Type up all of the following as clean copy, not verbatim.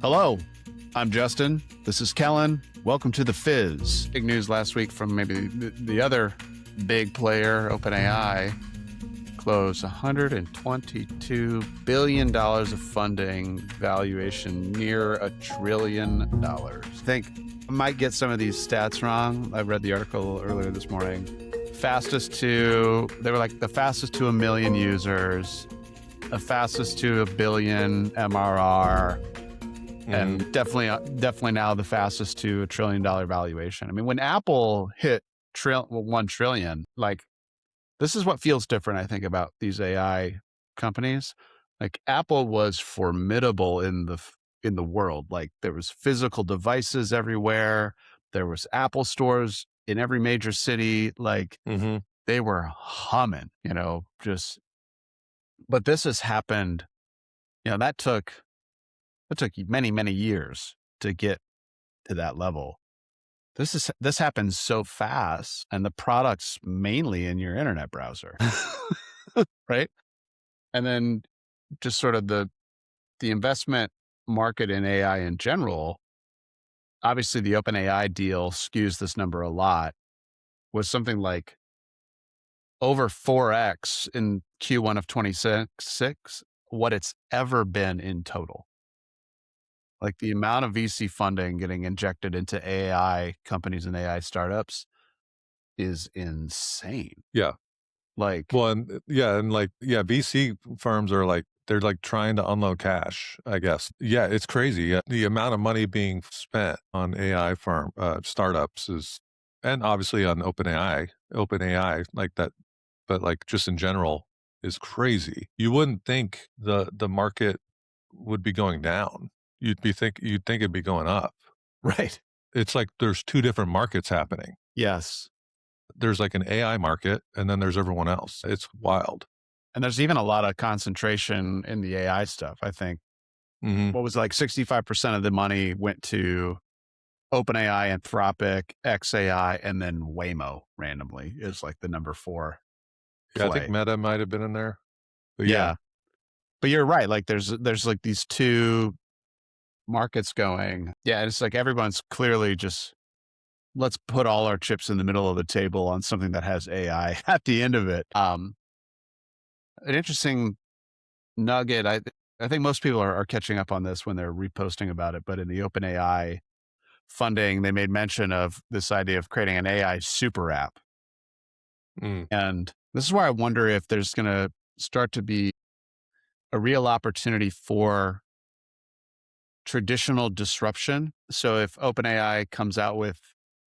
Hello, I'm Justin. This is Kellan. Welcome to The Fizz. Big news last week from maybe the other big player, OpenAI, closed $122 billion of funding, valuation near $1 trillion. I think I might get some of these stats wrong. I read the article earlier this morning. They were like the fastest to 1 million users, the fastest to 1 billion MRR, and definitely now the fastest to $1 trillion valuation. I mean, when Apple hit 1 trillion, like, this is what feels different, I think, about these AI companies. Like, Apple was formidable in the world. Like, there was physical devices everywhere. There was Apple stores in every major city. Like, they were humming, but this has happened, that took many, many years to get to that level. This happens so fast, and the product's mainly in your internet browser, right? And then just sort of the investment market in AI in general, obviously the OpenAI deal skews this number a lot, was something like over 4x in Q1 of 26, what it's ever been in total. Like, the amount of VC funding getting injected into AI companies and AI startups is insane. Yeah. Like, Well, VC firms are like, they're like trying to unload cash, I guess. Yeah, it's crazy. Yeah. The amount of money being spent on AI startups and obviously on OpenAI like that, but like just in general is crazy. You wouldn't think the market would be going down. You'd think it'd be going up. right. It's like there's two different markets happening. Yes. There's like an AI market, and then there's everyone else. It's wild. And there's even a lot of concentration in the AI stuff. I think what was like 65% of the money went to OpenAI, Anthropic, XAI, and then Waymo randomly is like the number 4 play. Yeah, I think Meta might have been in there. But yeah. But you're right. Like, there's like these two markets going. Yeah. It's like everyone's clearly just, let's put all our chips in the middle of the table on something that has AI at the end of it. An interesting nugget. I think most people are catching up on this when they're reposting about it, but in the OpenAI funding, they made mention of this idea of creating an AI super app. And this is where I wonder if there's going to start to be a real opportunity for traditional disruption. So if OpenAI comes out with,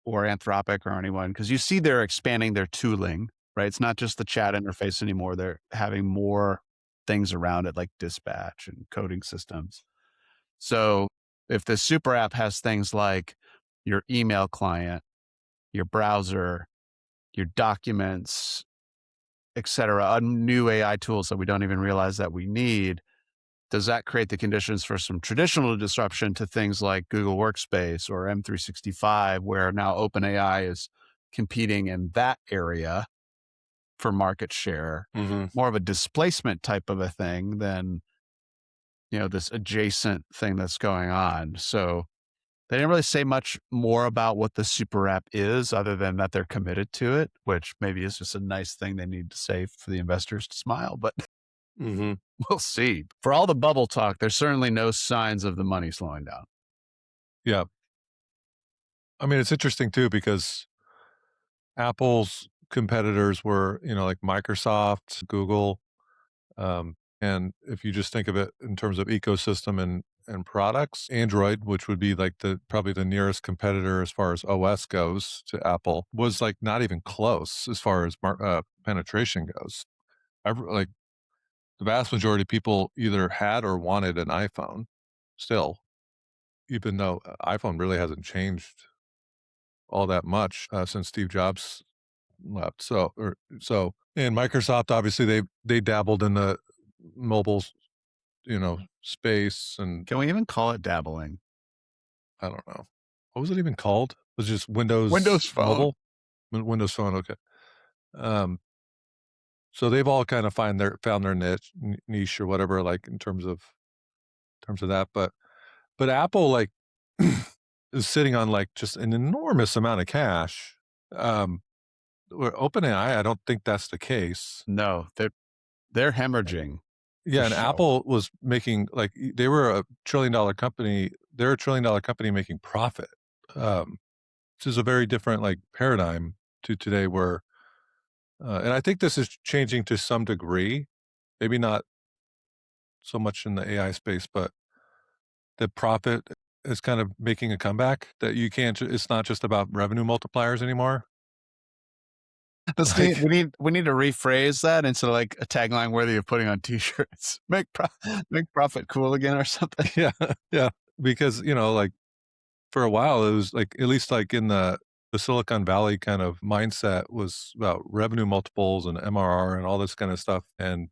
or Anthropic or anyone, because you see they're expanding their tooling, right? It's not just the chat interface anymore. They're having more things around it, like dispatch and coding systems. So if the super app has things like your email client, your browser, your documents, et cetera, new AI tools that we don't even realize that we need, does that create the conditions for some traditional disruption to things like Google Workspace or M365, where now OpenAI is competing in that area for market share, more of a displacement type of a thing than, this adjacent thing that's going on. So they didn't really say much more about what the super app is, other than that they're committed to it, which maybe is just a nice thing they need to say for the investors to smile, but we'll see. For all the bubble talk, there's certainly no signs of the money slowing down. Yeah. I mean, it's interesting too, because Apple's competitors were, like Microsoft, Google. And if you just think of it in terms of ecosystem and products, Android, which would be like probably the nearest competitor as far as OS goes to Apple, was like not even close as far as penetration goes. Like, the vast majority of people either had or wanted an iPhone still, even though iPhone really hasn't changed all that much since Steve Jobs left. And Microsoft, obviously they dabbled in the mobile, space. And Can we even call it dabbling? I don't know. What was it even called? Was it just Windows Phone. Mobile? Windows Phone. Okay. So they've all kind of found their niche or whatever, like in terms of that. But But Apple, like, is sitting on, like, just an enormous amount of cash. Where OpenAI, I don't think that's the case. No, they're hemorrhaging for Yeah, and sure. Apple was making, like, they were a trillion-dollar company. They're a trillion-dollar company making profit, um, which is a very different, like, paradigm to today where and I think this is changing to some degree, maybe not so much in the AI space, but the profit is kind of making a comeback that you can't it's not just about revenue multipliers anymore. Let's need Like, we need to rephrase that into, like, a tagline worthy of putting on T-shirts. Make profit cool again or something. yeah, yeah, because, like, for a while, it was, like, at least, like, in the Silicon Valley kind of mindset was about revenue multiples and MRR and all this kinda stuff, and,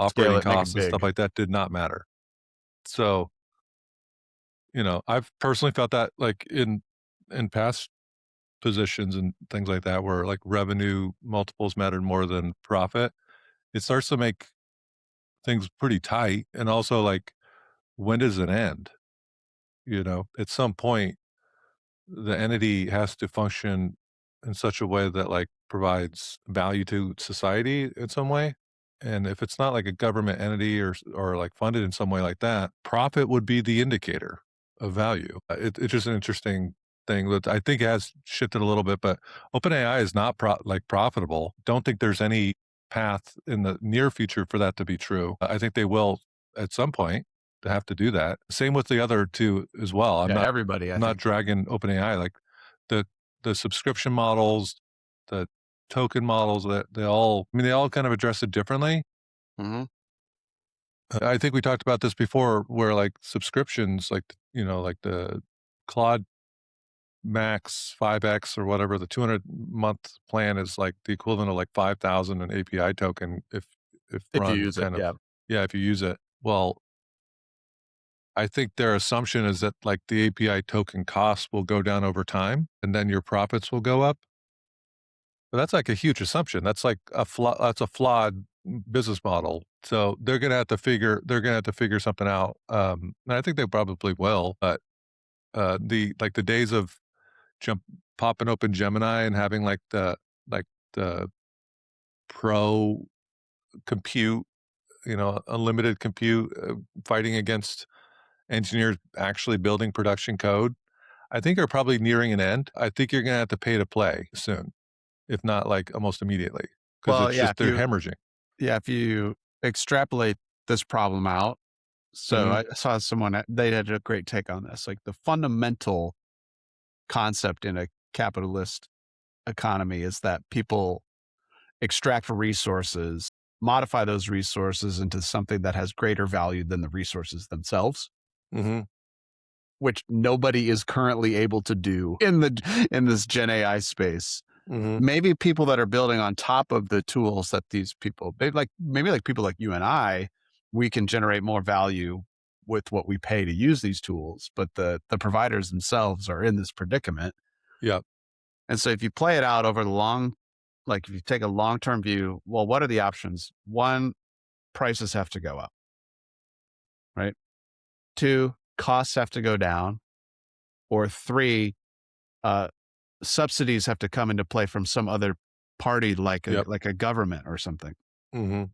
Scale operating it, make it costs and stuff big. like that did not matter. So, I've personally felt that, like, in past positions and things like that where, like, revenue multiples mattered more than profit. It starts to make things pretty tight, and also, like, when does it end? At some point, the entity has to function in such a way that, like, provides value to society in some way, and if it's not like a government entity or, like, funded in some way like that, profit would be the indicator of value. It's just an interesting thing that I think has shifted a little bit, but OpenAI is not profitable. Don't think there's any path in the near future for that to be true. I think they will at some point to have to do that. Same with the other 2 as well. Yeah, everybody, I I'm not think. dragging OpenAI, like, the the subscription models, the token models, that they all kind of address it differently. Mhm. I think we talked about this before where, like, subscriptions, like, like the Claude Max 5X or whatever, the 200-month plan is, like, the equivalent of, like, 5,000 an API token if If you run use it, kind of, yeah. yeah, if you use it. Well, I think their assumption is that, like, the API token costs will go down over time, and then your profits will go up. But that's, like, a huge assumption. That's a flawed business model. So they're gonna have to figure something out, and I think they probably will, but, the days of jump popping open Gemini and having, the pro compute, unlimited compute, fighting against engineers actually building production code, I think are probably nearing an end. I think you're gonna have to pay to play soon, if not, like, almost immediately, because Well, it's yeah, just they're hemorrhaging. if you extrapolate this problem out, so Mhm, I saw someone they had a great take on this, like, the fundamental concept in a capitalist economy is that people extract resources, modify those resources into something that has greater value than the resources themselves, mhm, which nobody is currently able to do in this Gen AI space. mhm. Maybe people that are building on top of the tools that these people they like maybe like people like you and I, we can generate more value with what we pay to use these tools, but the providers themselves are in this predicament. Yep, And so if you play it out over the long, like if you take a long-term view, well, what are the options? One, prices have to go up, right? Two, costs have to go down. Or three, uh, subsidies have to come into play from some other party yep, like a government or something. mhm,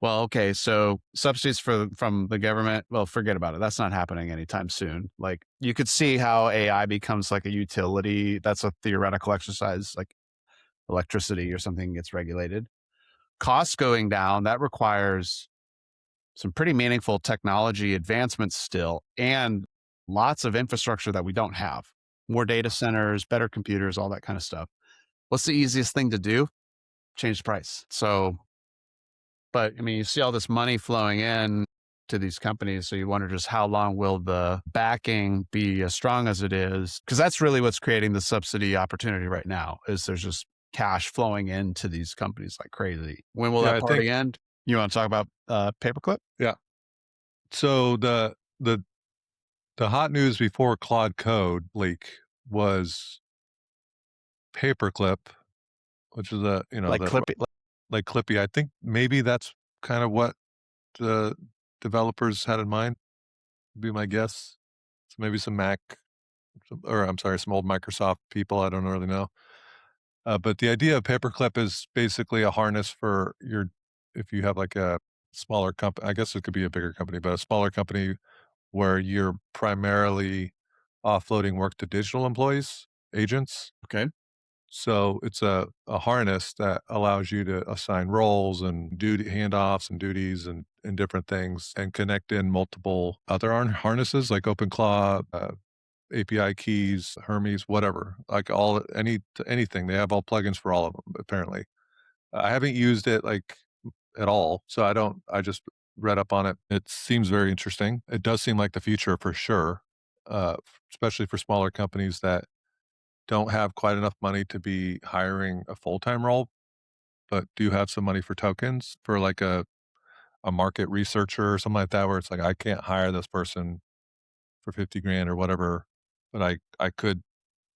Well, okay, so subsidies from the government, well, forget about it. That's not happening anytime soon. Like you could see how AI becomes like a utility. That's a theoretical exercise, like electricity or something gets regulated. Costs going down, that requires some pretty meaningful technology advancements still and lots of infrastructure that we don't have. More data centers, better computers, all that kind of stuff. What's the easiest thing to do? Change the price. So, but I mean, you see all this money flowing in to these companies. So you wonder just how long will the backing be as strong as it is? Because that's really what's creating the subsidy opportunity right now is there's just cash flowing into these companies like crazy. When will yeah, that I think, party end? You want to talk about Paperclip? yeah. So the hot news before Claude Code leak was Paperclip, which is Like Clippy, like Clippy. I think maybe that's kind of what the developers had in mind, would be my guess. So maybe some Mac, or I'm sorry, some old Microsoft people. I don't really know. But the idea of Paperclip is basically a harness for your, if you have like a smaller company, I guess it could be a bigger company, but a smaller company where you're primarily offloading work to digital employees, agents. Okay. So it's a harness that allows you to assign roles and duty handoffs and duties and different things and connect in multiple other harnesses like OpenClaw, API keys, Hermes, whatever, like anything. They have all plugins for all of them, apparently. I haven't used it like at all, so I just read up on it. It seems very interesting. It does seem like the future for sure, especially for smaller companies that don't have quite enough money to be hiring a full-time role, but do have some money for tokens for like a market researcher or something like that, where it's like, I can't hire this person for 50 grand or whatever, but I could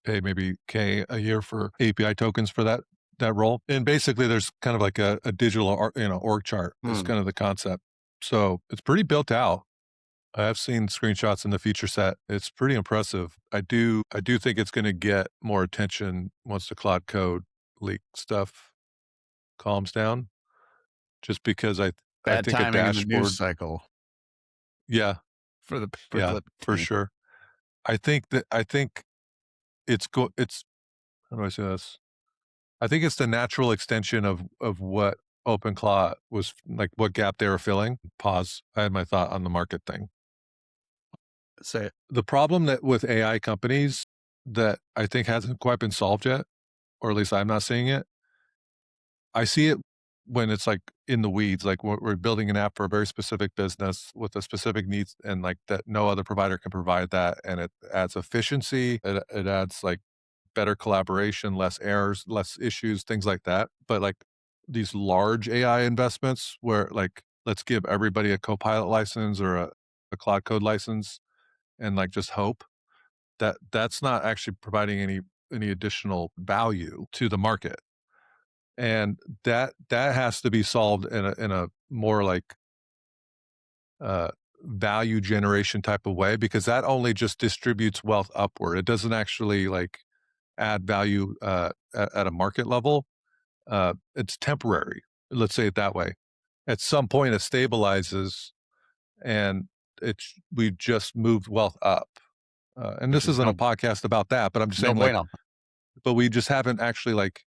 pay maybe K a year for API tokens for that role. And basically there's kind of like a digital org chart is Hmm. kind of the concept. So it's pretty built out. I have seen screenshots in the feature set. It's pretty impressive. I do think it's going to get more attention once the cloud code leak stuff calms down, just because I Bad think a timing in the news dashboard. cycle Yeah, for the yeah, Paperclip for team. sure. I think it's how do I say this? I think it's the natural extension of what OpenClaw was like, what gap they were filling. Pause. I had my thought on the market thing. Say it. The problem that with AI companies that I think hasn't quite been solved yet, or at least I'm not seeing it. I see it when it's like in the weeds, like we're building an app for a very specific business with a specific needs, and like that no other provider can provide that, and it adds efficiency. It adds like better collaboration, less errors, less issues, things like that. But like these large AI investments where like let's give everybody a Copilot license or a Cloud Code license and like just hope that that's not actually providing any additional value to the market. And that has to be solved in a more like uh value generation type of way, because that only just distributes wealth upward. It doesn't actually like add value at a market level. It's temporary. Let's say it that way. At some point, it stabilizes, and we've just moved wealth up. And Which this is isn't a podcast about that, but I'm just no saying, like, bueno. but we just haven't actually like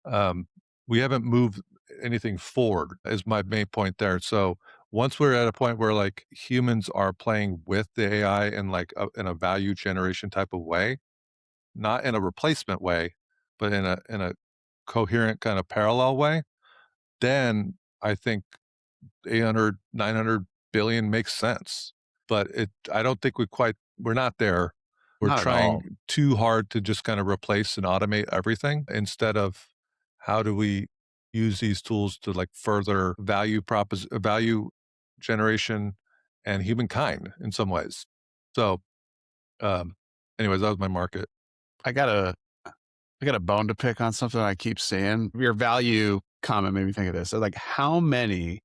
um, we haven't moved anything forward. Is my main point there. So once we're at a point where like humans are playing with the AI in like in a value generation type of way, not in a replacement way, but in a coherent kind of parallel way, then I think 800, 900 billion makes sense. But I don't think we're not there. We're Not at all. trying too hard to just kind of replace and automate everything instead of how do we use these tools to like further value generation and humankind in some ways. So, um, anyways, that was my market. I got a I got a bone to pick on something I keep seeing. Your value comment made me think of this. So like how many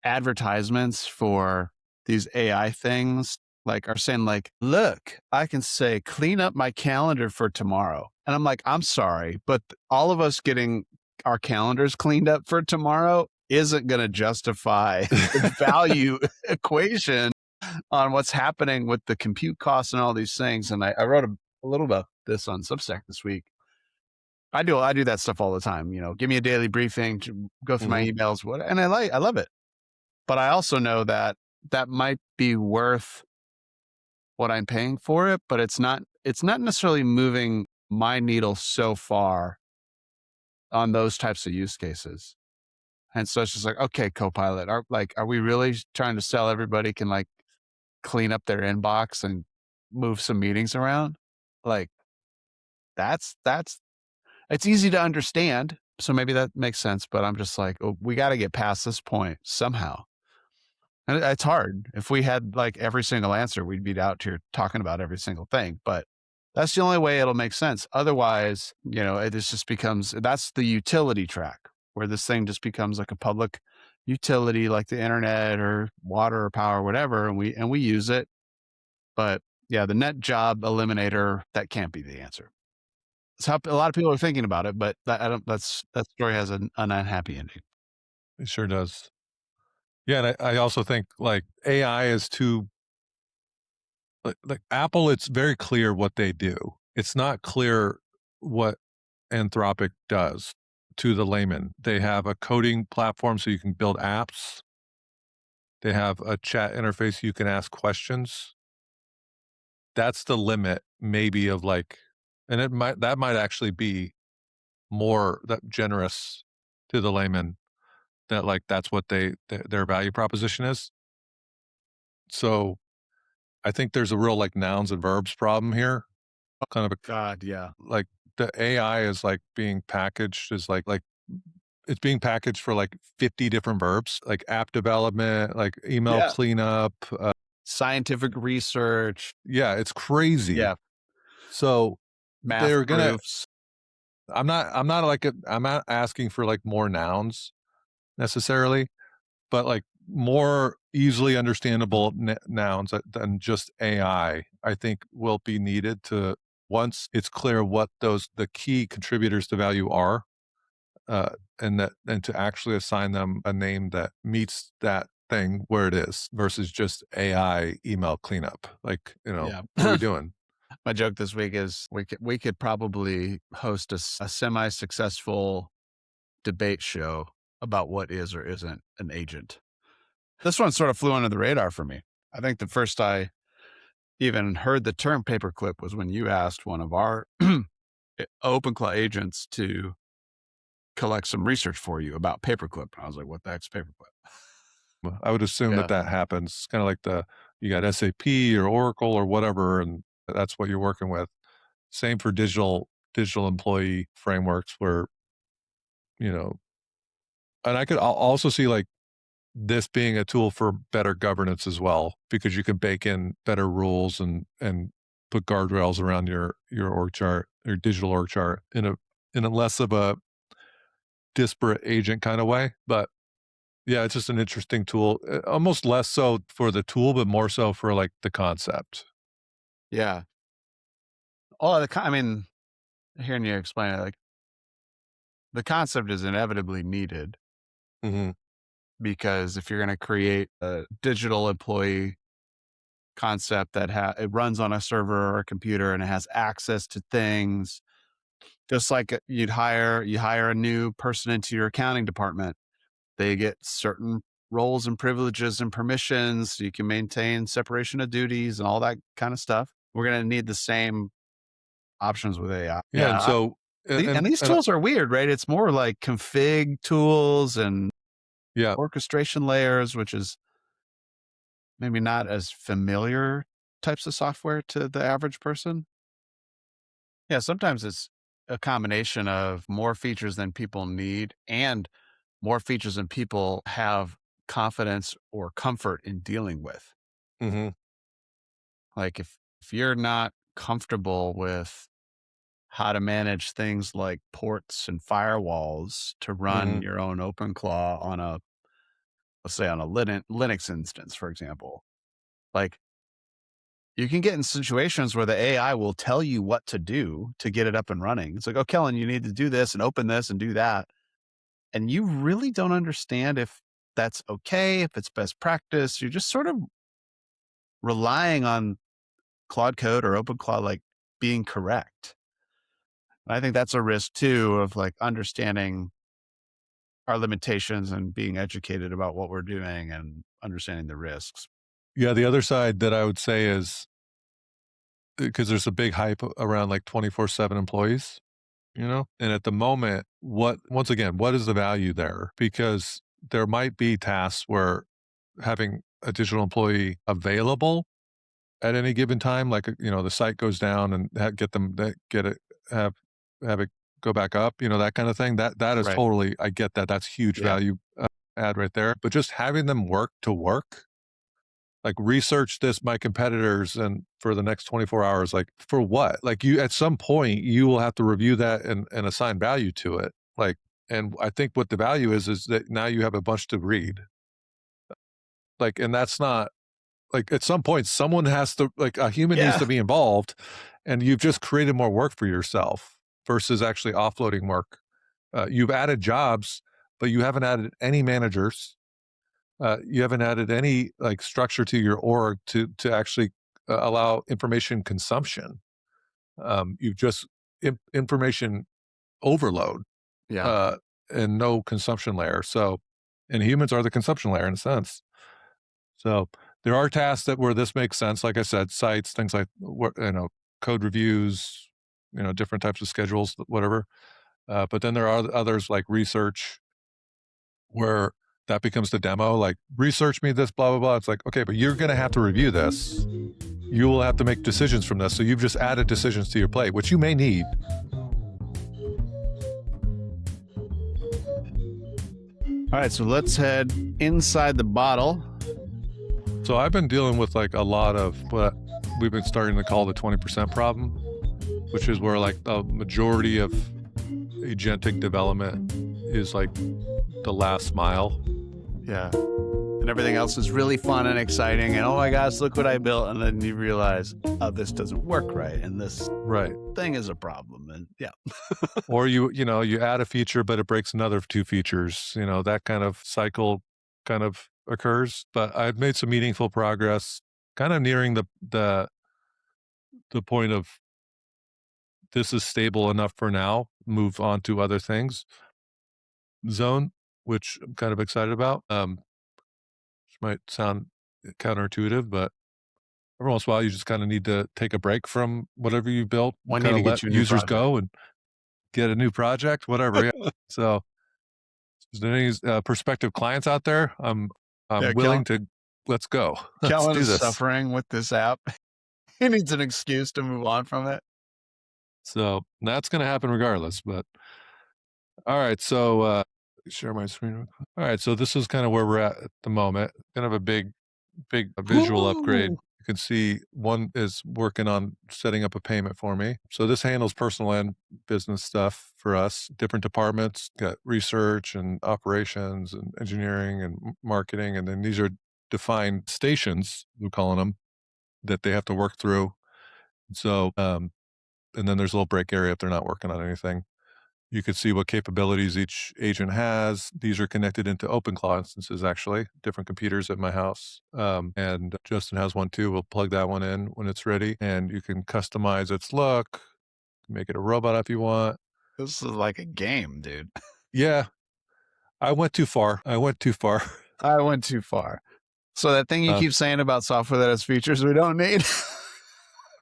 advertisements for these AI things like are saying like, look, I can say clean up my calendar for tomorrow. And I'm like, I'm sorry, but all of us getting our calendars cleaned up for tomorrow isn't going to justify the value equation on what's happening with the compute costs and all these things. And I wrote a little about this on Substack this week. I do that stuff all the time. You know, give me a daily briefing to go through my Hmm. emails, what, and I love it. But I also know that that might be worth what I'm paying for it, but it's not necessarily moving my needle so far on those types of use cases. And so it's just like, okay, Copilot, are we really trying to sell everybody can like clean up their inbox and move some meetings around? Like that's it's easy to understand. So maybe that makes sense, but I'm just like, oh, we got to get past this point somehow. And it's hard. If we had like every single answer, we'd be out here talking about every single thing. But that's the only way it'll make sense. Otherwise, you know, just becomes that's the utility track where this thing just becomes like a public utility like the internet or water or power or whatever. And we use it But yeah, the net job eliminator, that can't be the answer. It's how a lot of people are thinking about it, but that I don't that story has an unhappy ending. It sure does. Yeah, and I also think, like, AI is too like Apple, it's very clear what they do. It's not clear what Anthropic does to the layman. They have a coding platform so you can build apps. They have a chat interface you can ask questions. That's the limit maybe of, like, and that might actually be more that generous to the layman, that, like, that's what their value proposition is. So, I think there's a real, like, nouns and verbs problem here, kind of a God, yeah. like, the AI is, like, being packaged as, it's being packaged for, like, 50 different verbs, like app development, like email Yeah. cleanup, Scientific research, yeah, it's crazy. yeah, So, math they're gonna proofs. I'm not asking for, like, more nouns necessarily, but, like, more easily understandable nouns than just I think will be needed to once it's clear what the key contributors to value are, uh, and to actually assign them a name that meets that thing where it is versus just AI email cleanup. Like, Yeah. what are we doing? My joke this week is we could probably host a semi-successful debate show about what is or isn't an agent. This one sort of flew under the radar for me. I think the first I even heard the term paperclip was when you asked one of our OpenClaw agents to collect some research for you about paperclip. And I was like, what the heck's paperclip? Well, I would assume that Yeah. that happens. It's kind of like you got SAP or Oracle or whatever, and that's what you're working with. Same for digital employee frameworks where, you know, and I'll also see, like, this being a tool for better governance as well, because you can bake in better rules and put guardrails around your org chart, your digital org chart in a less of a disparate agent kind of way. But yeah, it's just an interesting tool, almost less so for the tool, but more so for, like, the concept. Yeah. Oh, I mean, hearing you explain it, like the concept is inevitably needed Hmm. because if you're going to create a digital employee concept that it runs on a server or a computer and it has access to things, just like you hire a new person into your accounting department. They get certain roles and privileges and permissions. So you can maintain separation of duties and all that kind of stuff. We're going to need the same options with AI. Yeah, and so And these and tools are weird, right? It's more like config tools and yeah, orchestration layers, which is maybe not as familiar types of software to the average person. Yeah, sometimes it's a combination of more features than people need and more features than people have confidence or comfort in dealing with. hmm Like if you're not comfortable with how to manage things like ports and firewalls to run hmm your own OpenClaw on a, let's say on a Linux instance, for example, like you can get in situations where the AI will tell you what to do to get it up and running. It's like, oh, Kellen, you need to do this and open this and do that. And you really don't understand if that's okay, if it's best practice. You're just sort of relying on Claude Code or OpenClaw like being correct. And I think that's a risk too of like understanding our limitations and being educated about what we're doing and understanding the risks. yeah. The other side that I would say is because there's a big hype around, like, 24/7 employees, and at the moment, once again, what is the value there? Because there might be tasks where having a digital employee available at any given time, like, the site goes down and get them that get it have have it go back up, that kind of thing. That is Right. totally, I get that. That's huge Yeah. value add right there. But just having them work to work, like, research this my competitors and for the next 24 hours, like, for what? Like, you at some point you will have to review that and assign value to it. Like, and I think what the value is that now you have a bunch to read. Like, and that's not like at some point, someone has to, like a human needs Yeah. to be involved, and you've just created more work for yourself versus actually offloading work. You've added jobs, but you haven't added any managers. You haven't added any like structure to your org to actually allow information consumption. You've just information overload Yeah. uh, and no consumption layer. So, and humans are the consumption layer in a sense. So there are tasks that where this makes sense. Like I said, sites, things like code reviews, different types of schedules, whatever. But then there are others like research where that becomes the demo. Like research me this, blah blah blah. It's like okay, but you're going to have to review this. You will have to make decisions from this. So you've just added decisions to your plate, which you may need. All right, so let's head inside the bottle. So I've been dealing with like a lot of what we've been starting to call the 20% problem, which is where like the majority of agentic development is like the last mile. Yeah. And everything else is really fun and exciting. And oh my gosh, look what I built. And then you realize, oh, this doesn't work right. And this Right. thing is a problem. And yeah. Or you add a feature, but it breaks another two features. That kind of cycle kind of occurs. But I've made some meaningful progress, kind of nearing the point of this is stable enough for now, move on to other things zone, which I'm kind of excited about. Which might sound counterintuitive, but every once in a while you just kind of need to take a break from whatever you built and I need kind to of get let you a new users project. go and get a new project, whatever. Yeah. So is there any prospective clients out there? I'm Yeah, willing to let's go. Let's Kellan do is this. suffering with this app. He needs an excuse to move on from it. So that's going to happen regardless. But all right. So share my screen. Real quick. All right. So this is kind of where we're at the moment. Kind of a big visual upgrade. Ooh. You can see one is working on setting up a payment for me. So this handles personal and business stuff for us. Different departments got research and operations and engineering and marketing, and then these are defined stations, we're calling them, that they have to work through. So, and then there's a little break area if they're not working on anything. You can see what capabilities each agent has. These are connected into OpenClaw instances, actually, different computers at my house. And Justin has one too. We'll plug that one in when it's ready. And you can customize its look, make it a robot if you want. This is like a game, dude. Yeah, I went too far. I went too far. I went too far. So that thing you Uh, keep saying about software that has features we don't need.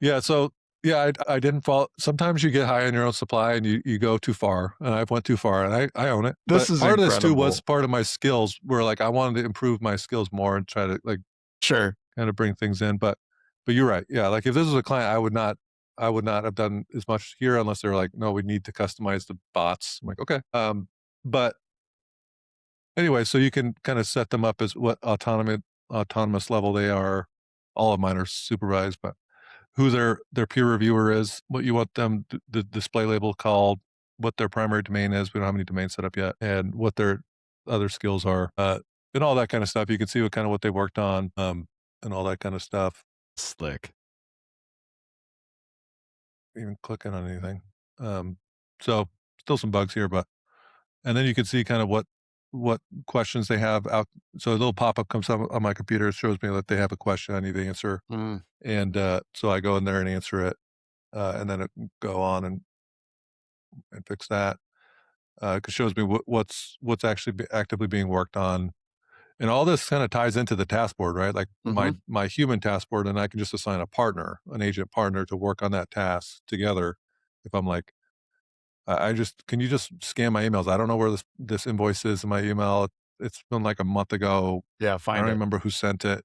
yeah, so yeah, I didn't fall. Sometimes you get high on your own supply and you go too far. And I went too far and I own it. This But is part of this too was incredible. part of my skills where like I wanted to improve my skills more and try to like Sure. kind of bring things in. But you're right. Yeah. Like if this was a client, I would not have done as much here unless they were like, no, we need to customize the bots. I'm like, okay. But anyway, so you can kind of set them up as what autonomous level they are. All of mine are supervised, but who their peer reviewer is, what you want them the display label called, what their primary domain is. We don't have any domain set up yet, and what their other skills are, and all that kind of stuff. You can see what they worked on, and all that kind of stuff. Slick. Even clicking on anything. Um, so still some bugs here, but and then you can see kind of what questions they have out. So a little pop up comes up on my computer. It shows me that they have a question I need to answer, Mm. and so I go in there and answer it, and then it go on and fix that. It shows me what's actually actively being worked on, and all this kind of ties into the task board, right? Like Hmm. my human task board, and I can just assign a partner, an agent partner, to work on that task together. If I'm like, I just can you just scan my emails? I don't know where this invoice is in my email. It's been like a month ago. Yeah, I find don't it. remember who sent it.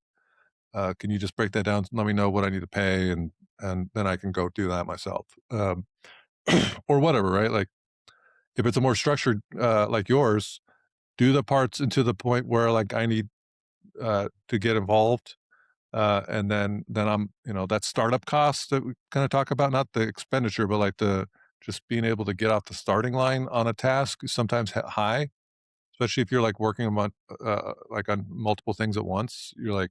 Can you just break that down? Let me know what I need to pay, and then I can go do that myself, or whatever, right? Like if it's a more structured like yours, do the parts into the point where like I need to get involved, and then I'm that startup cost that we kind of talk about, not the expenditure, but like the just being able to get off the starting line on a task is sometimes high, especially if you're like working on like on multiple things at once. You're like,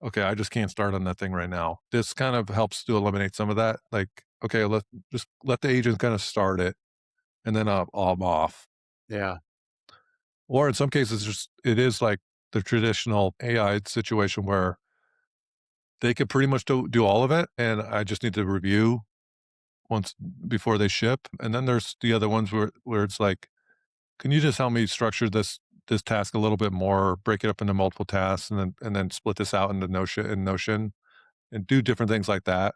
okay, I just can't start on that thing right now. This kind of helps to eliminate some of that. Like, okay, just let the agent kind of start it, and then I'm off. Yeah. Or in some cases, just it is like the traditional AI situation where they could pretty much do all of it, and I just need to review once before they ship. And then there's the other ones where it's like, can you just help me structure this task a little bit more, break it up into multiple tasks, and then split this out into Notion and do different things like that,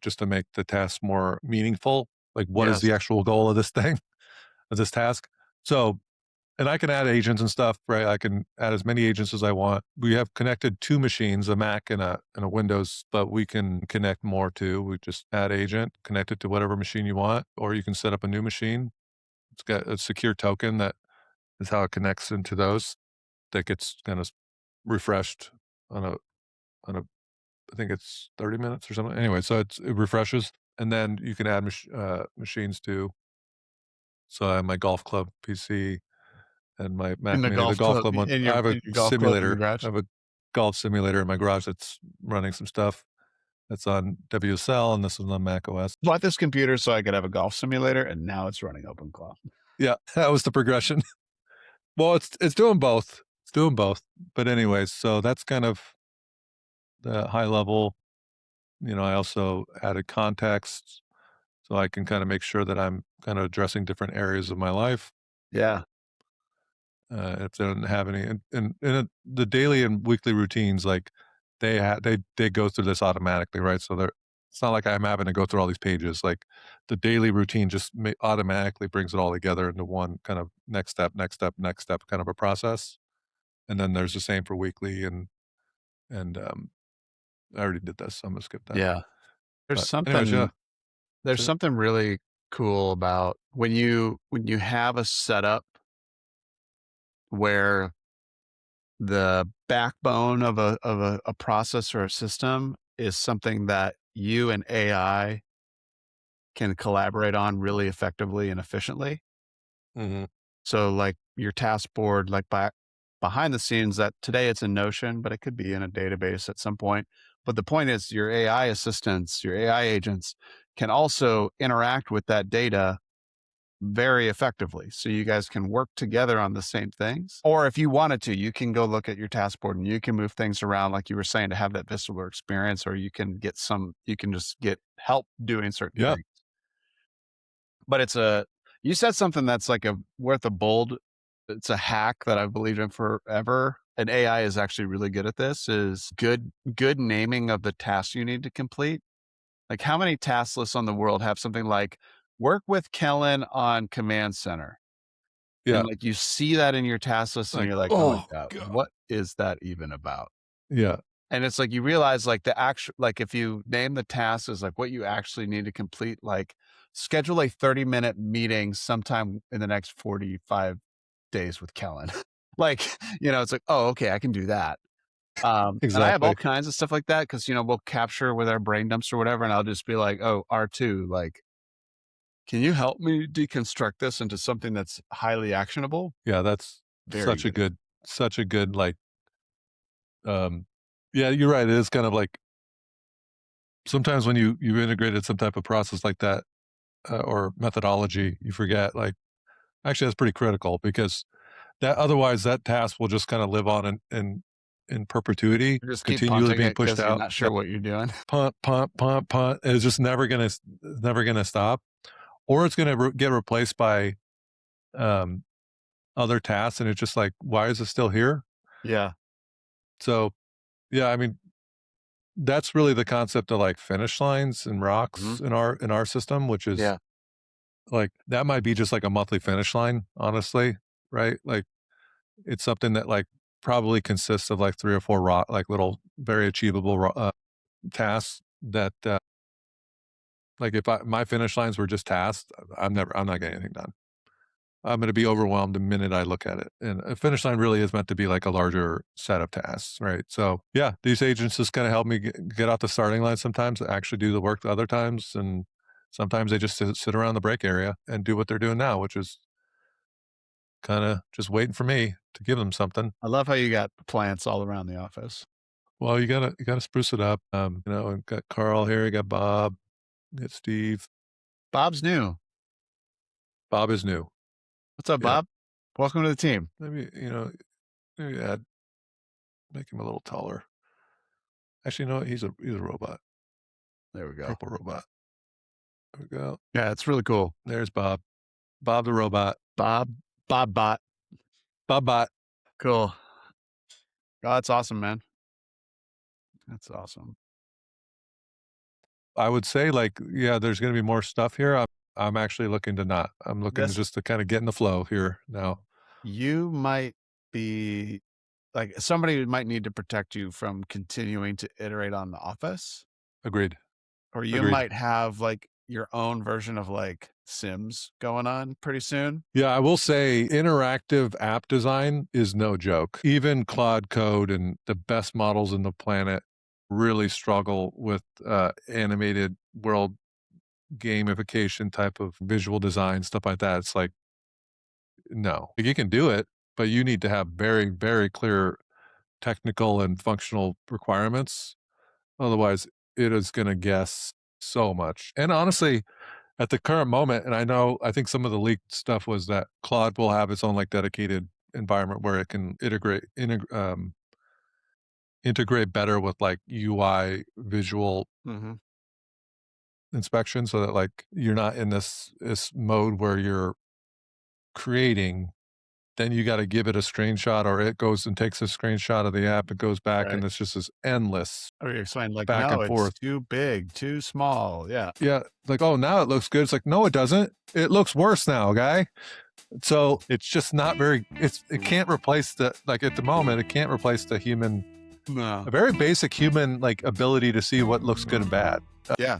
just to make the task more meaningful. Like, what is Yes. the actual goal of this thing, of this task? So, and I can add agents and stuff, right? I can add as many agents as I want. We have connected two machines, a Mac and a Windows, but we can connect more too. We just add agent, connect it to whatever machine you want, or you can set up a new machine. It's got a secure token that is how it connects into those. That gets kind of refreshed on a I think it's 30 minutes or something. Anyway, so it refreshes, and then you can add machines too. So I have my golf club PC and my In Mac the Mini. The golf golf club club one, I have a in your golf club in your simulator. garage? I have a golf simulator in my garage that's running some stuff that's on WSL, and this is on Mac OS. Bought this computer so I could have a golf simulator, and now it's running OpenClaw. Yeah, that was the progression. Well, it's doing both. It's doing both. But anyways, so that's kind of the high level. I also added context so I can kind of make sure that I'm kind of addressing different areas of my life. Yeah. If they don't have any, the daily and weekly routines, like they go through this automatically, right? So it's not like I'm having to go through all these pages. Like the daily routine just automatically brings it all together into one kind of next step, next step, next step kind of a process. And then there's the same for weekly, and I already did this, so I'm gonna skip that. Yeah. There's But anyways, yeah, something there's that's it. something really cool about when you have a setup where the backbone of a process or a system is something that you and AI can collaborate on really effectively and efficiently. Mhm. So, like, your task board, like, behind the scenes that today it's in Notion, but it could be in a database at some point. But the point is your AI assistants, your AI agents can also interact with that data very effectively. So you guys can work together on the same things. Or if you wanted to, you can go look at your task board and you can move things around, like you were saying, to have that visceral experience, or you can just get help doing certain Yeah, things. But you said something that's like worth a bold, it's a hack that I've believed in forever. And AI is actually really good at this, is good naming of the tasks you need to complete. Like, how many task lists on the world have something like work with Kellan on command center? And, yeah. like, you see that in your task list and Like, you're like, "Oh my oh god, god. what is that even about?" Yeah, And it's like you realize, like, like, if you name the task as, like, what you actually need to complete, like, schedule a 30-minute meeting sometime in the next 45 days with Kellan. Like, it's like, "Oh, okay, I can do that." And I have all exactly. kinds of stuff like that because, we'll capture with our brain dumps or whatever, and I'll just be like, "Oh, R2, like, can you help me deconstruct this into something that's highly actionable?" Yeah, that's Very good. such a good, like, um yeah, you're right, it is kind of like sometimes when you integrated some type of process like that, or methodology, you forget, like actually, that's pretty critical because that task will just kinda live on in perpetuity, Just keep continually punting being it pushed because 'cause you're out, not sure like, what you're doing. punt, punt, punt, punt, and it's just never gonna stop, or it's gonna get replaced by, um, other tasks, and it's just like, "Why is it still here?" Yeah. So, yeah, I mean, that's really the concept of, like, finish lines and Mhm. rocks in our system, which is, Yeah. like that might be just, like, a monthly finish line, honestly, right? Like, it's something that, like, probably consists of, like, 3 or 4 like, little very achievable tasks that, like, if my finish lines were just tasks, I'm not getting anything done. I'm gonna be overwhelmed the minute I look at it, and a finish line really is meant to be like a larger set of tasks, right? So, yeah, these agents just kinda help me get out the starting line sometimes, actually do the work the other times, and sometimes they just sit around the break area and do what they're doing now, which is kinda just waiting for me to give them something. I love how you got plants all around the office. Well, you gotta spruce it up. And got Carl here, you got Bob, you got Steve. Bob's new. Bob is new. What's up, Yeah. Bob? Welcome to the team. Maybe, maybe make him a little taller. Actually, no, he's a robot. There we go. Purple robot. There we go. Yeah, it's really cool. There's Bob. Bob the robot. Bob, Bob Bot. Bob bot. Cool. Oh, that's awesome, man. That's awesome. I would say like, yeah, there's gonna be more stuff here. I'm actually looking to not. I'm looking to This just to kind of get in the flow here now. You might be like somebody might need to protect you from continuing to iterate on the office, Agreed. or you Agreed. might have like your own version of like Sims going on pretty soon. Yeah, I will say interactive app design is no joke. Even Claude Code and the best models in the planet really struggle with animated world gamification type of visual design, stuff like that. It's like, no, like, you can do it, but you need to have very, very clear technical and functional requirements. Otherwise, it is going to guess so much. And honestly, at the current moment, and I think some of the leaked stuff was that Claude will have its own like dedicated environment where it can integrate better with like UI visual Mm-hmm. inspection, so that like you're not in this mode where you're creating, then you got to give it a screenshot, or it goes and takes a screenshot of the app, it goes back, Right. and it's just this endless Or you explain like, back no, and it's forth. too big, too small. Yeah. Yeah, like, oh, now it looks good. It's like, no, it doesn't. It looks worse now, guy. So it's just not very. It can't replace the like at the moment. It can't replace the human, No. a very basic human like ability to see what looks good and bad. Yeah.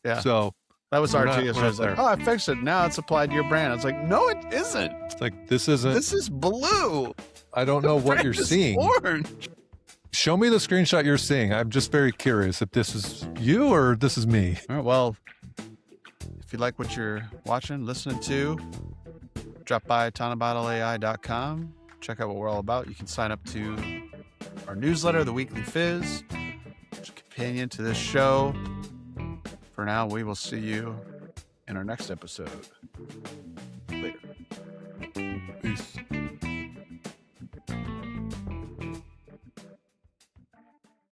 Yeah. So That was we're our not, yesterday. we're I not was like, there. oh, I fixed it. Now it's applied to your brand. I was like, no, it isn't. It's like this isn't. This is blue. I don't know what Brand you're is seeing. Orange. Show me the screenshot you're seeing. I'm just very curious if this is you or this is me. All right, well, if you like what you're watching, listening to, drop by tonabottlai.com. Check out what we're all about. You can sign up to our newsletter, The Weekly Fizz, which is a companion to this show. For now, we will see you in our next episode. Later. Peace.